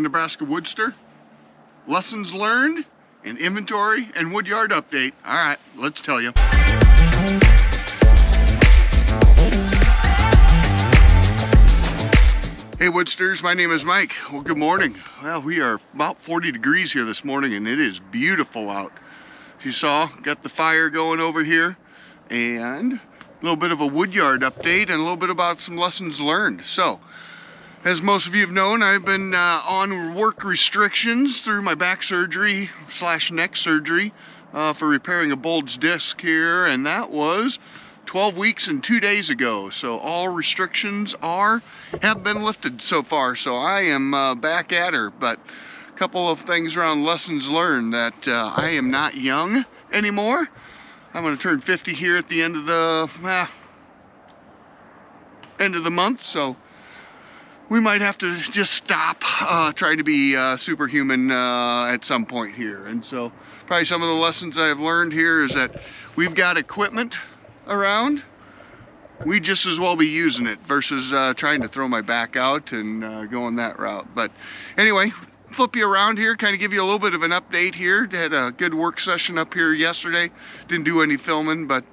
Nebraska WoodSTR. Lessons learned and inventory and woodyard update. All right, let's tell you. Hey WoodSTRs, my name is Mike. Well, good morning. Well, we are about 40 degrees here this morning and it is beautiful out. As you saw, got the fire going over here and a little bit of a woodyard update and a little bit about some lessons learned. So, as most of you have known, I've been on work restrictions through my back surgery / neck surgery for repairing a bulged disc here, and that was 12 weeks and 2 days ago. So all restrictions have been lifted so far. So I am back at her, but a couple of things around lessons learned that I am not young anymore. I'm going to turn 50 here at the end of the month, so we might have to just stop trying to be superhuman at some point here. And so probably some of the lessons I've learned here is that we've got equipment around. We just as well be using it versus trying to throw my back out and going that route. But anyway, flip you around here, kind of give you a little bit of an update here. Had a good work session up here yesterday. Didn't do any filming, but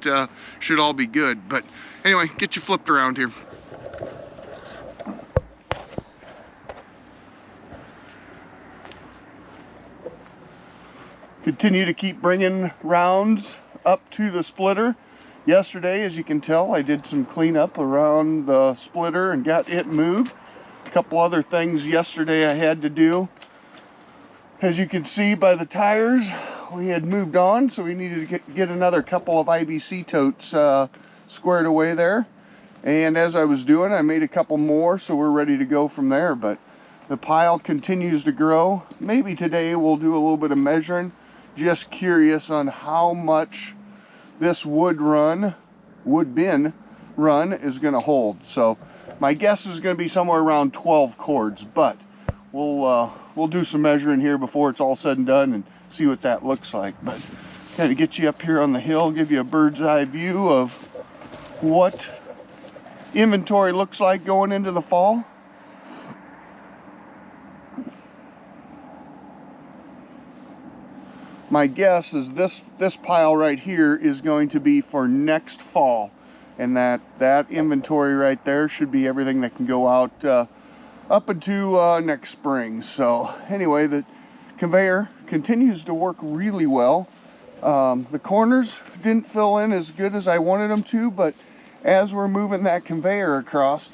should all be good. But anyway, get you flipped around here. Continue to keep bringing rounds up to the splitter. Yesterday, as you can tell, I did some cleanup around the splitter and got it moved. A couple other things yesterday I had to do. As you can see by the tires, we had moved on, so we needed to get another couple of IBC totes squared away there. And as I was doing, I made a couple more, so we're ready to go from there. But the pile continues to grow. Maybe today we'll do a little bit of measuring. Just curious on how much this wood bin run is going to hold. So my guess is going to be somewhere around 12 cords, but we'll do some measuring here before it's all said and done and see what that looks like. But kind of get you up here on the hill, give you a bird's eye view of what inventory looks like going into the fall. My guess is this pile right here is going to be for next fall, and that inventory right there should be everything that can go out up into next spring. So anyway, the conveyor continues to work really well. The corners didn't fill in as good as I wanted them to, but as we're moving that conveyor across,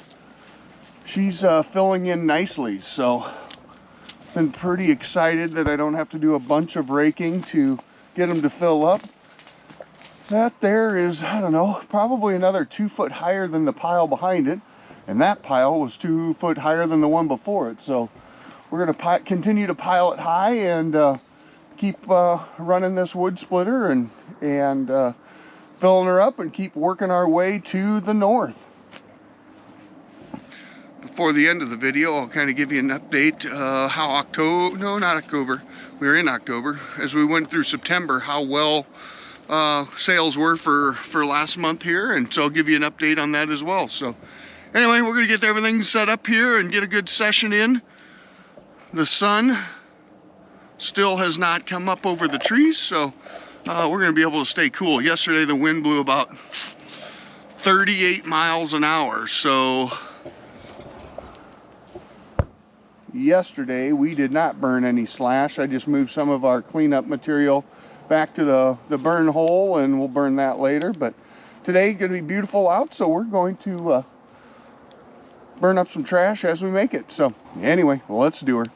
she's filling in nicely. So been pretty excited that I don't have to do a bunch of raking to get them to fill up. That there is, I don't know, probably another 2 foot higher than the pile behind it, and that pile was 2 foot higher than the one before it. So we're going to continue to pile it high and keep running this wood splitter and filling her up and keep working our way to the north. Before the end of the video, I'll kind of give you an update we were in October, as we went through September, how well sales were for last month here, and so I'll give you an update on that as well. So anyway, we're going to get everything set up here and get a good session in. The sun still has not come up over the trees, so we're going to be able to stay cool. Yesterday the wind blew about 38 miles an hour, so yesterday we did not burn any slash. I just moved some of our cleanup material back to the burn hole, and we'll burn that later. But today going to be beautiful out, so we're going to burn up some trash as we make it. So anyway, well, let's do her.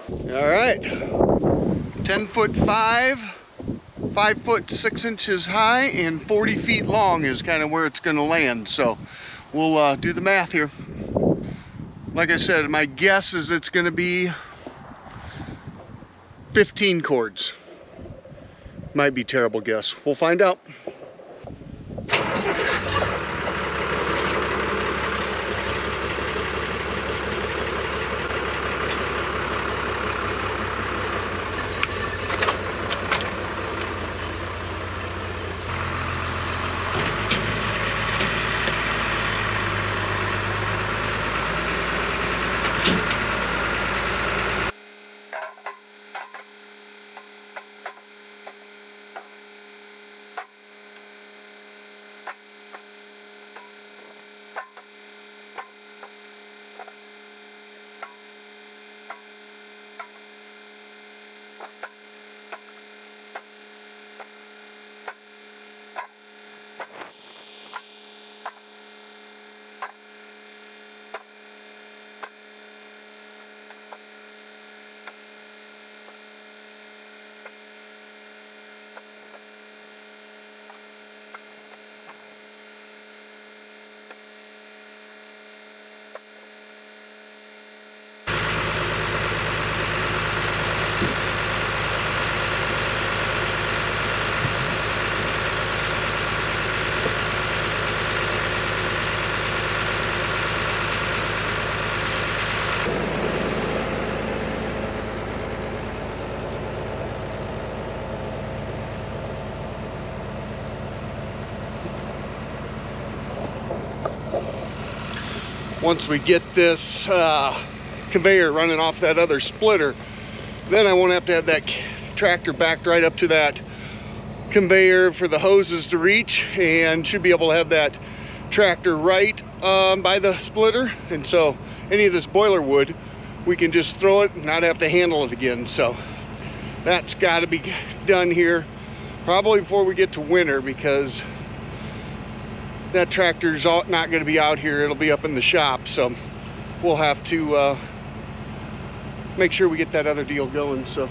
All right, 10'5", 5 foot 6 inches high, and 40 feet long is kind of where it's going to land. So we'll do the math here. Like I said, my guess is it's going to be 15 cords. Might be a terrible guess. We'll find out. Once we get this conveyor running off that other splitter, then I won't have to have that tractor backed right up to that conveyor for the hoses to reach, and should be able to have that tractor right by the splitter. And so any of this boiler wood, we can just throw it and not have to handle it again. So that's got to be done here probably before we get to winter, because that tractor's not going to be out here. It'll be up in the shop, so we'll have to make sure we get that other deal going. So, all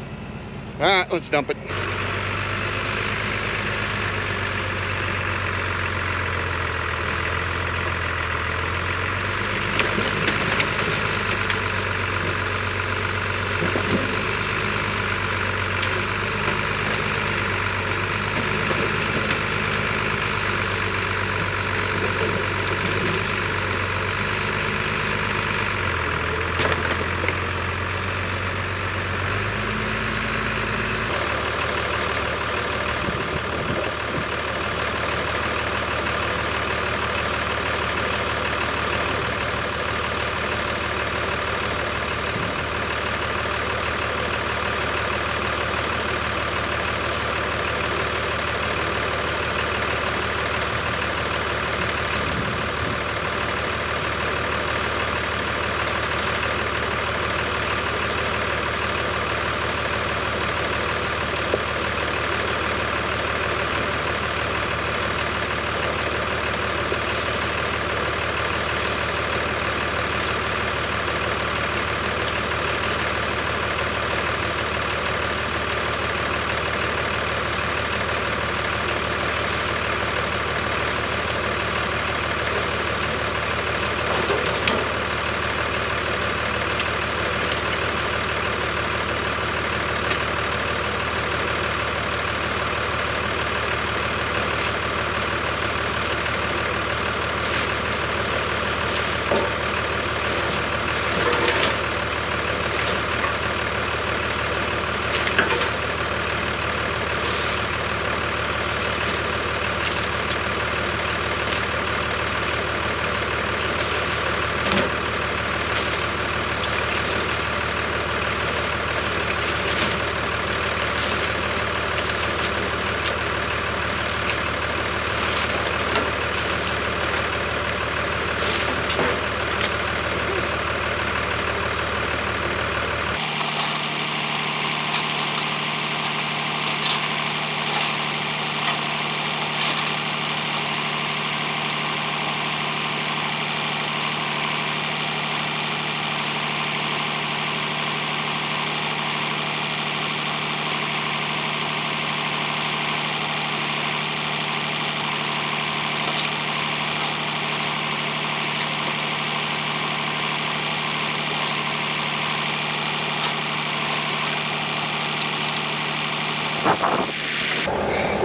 right, let's dump it.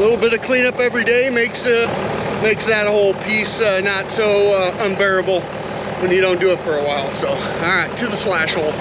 little bit of cleanup every day makes that whole piece not so unbearable when you don't do it for a while. So, all right, to the slash hole.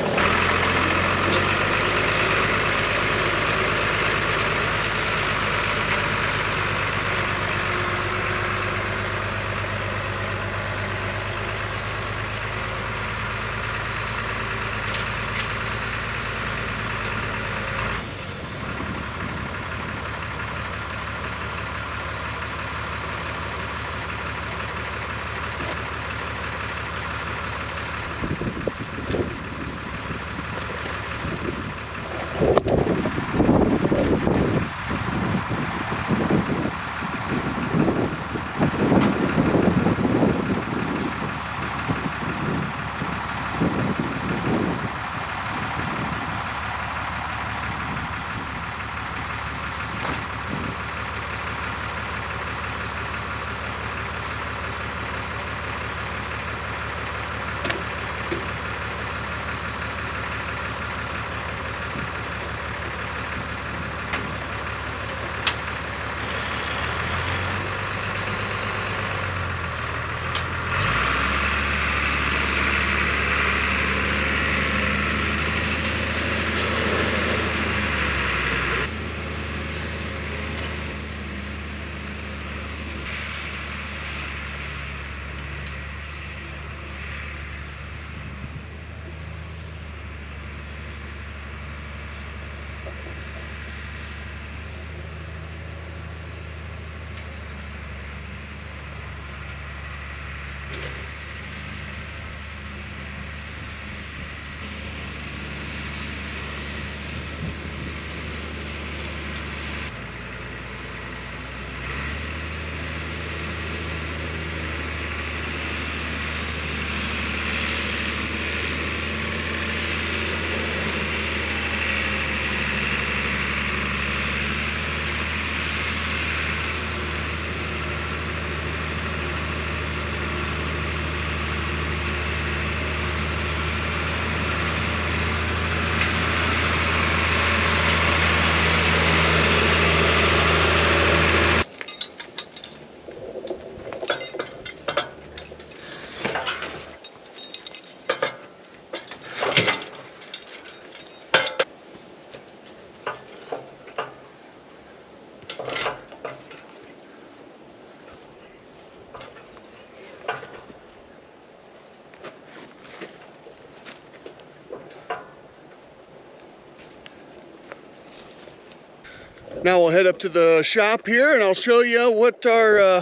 Now we'll head up to the shop here and I'll show you what our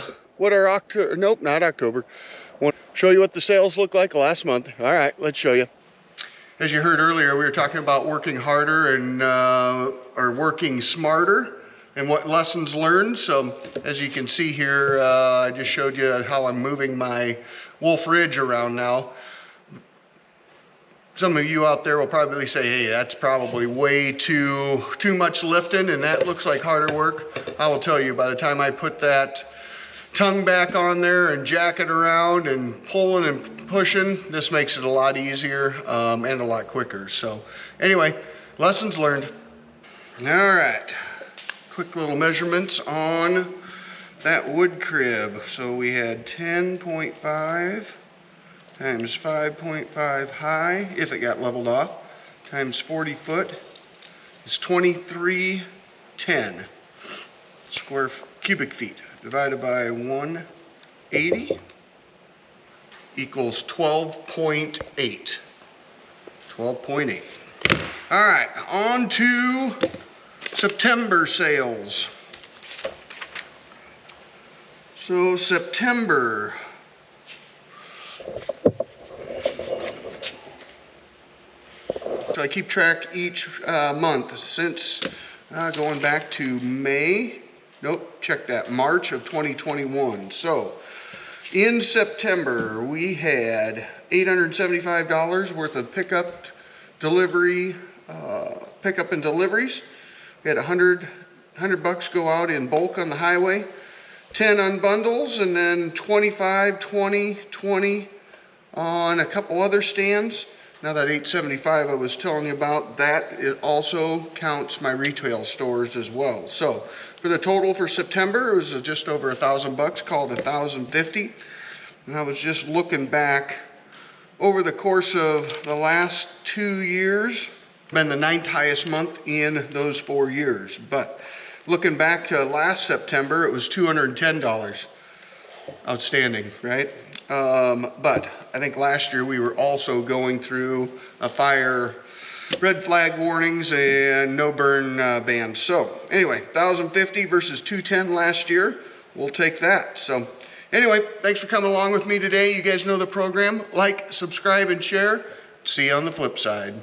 October, nope, not October. Show you what the sales look like last month. All right, let's show you. As you heard earlier, we were talking about working harder and or working smarter and what lessons learned. So as you can see here, I just showed you how I'm moving my Wolf Ridge around now. Some of you out there will probably say, hey, that's probably way too much lifting and that looks like harder work. I will tell you, by the time I put that tongue back on there and jack it around and pulling and pushing, this makes it a lot easier and a lot quicker. So anyway, lessons learned. All right, quick little measurements on that wood crib. So we had 10.5 times 5.5 high, if it got leveled off, times 40 foot is 2310 cubic feet. Divided by 180 equals 12.8. 12.8. All right, on to September sales. So September. So I keep track each month since going back to May. Nope, check that, March of 2021. So in September, we had $875 worth of pickup and deliveries. We had 100 bucks go out in bulk on the highway, 10 on bundles, and then 25, 20, 20 on a couple other stands. Now that $875 I was telling you about, that it also counts my retail stores as well. So for the total for September, it was just over $1,000, called $1,050. And I was just looking back over the course of the last 2 years, been the 9th highest month in those 4 years. But looking back to last September, it was $210. Outstanding, right? But I think last year we were also going through a fire, red flag warnings, and no burn bans. So anyway, $1,050 versus $210 last year. We'll take that. So anyway, thanks for coming along with me today. You guys know the program. Like, subscribe, and share. See you on the flip side.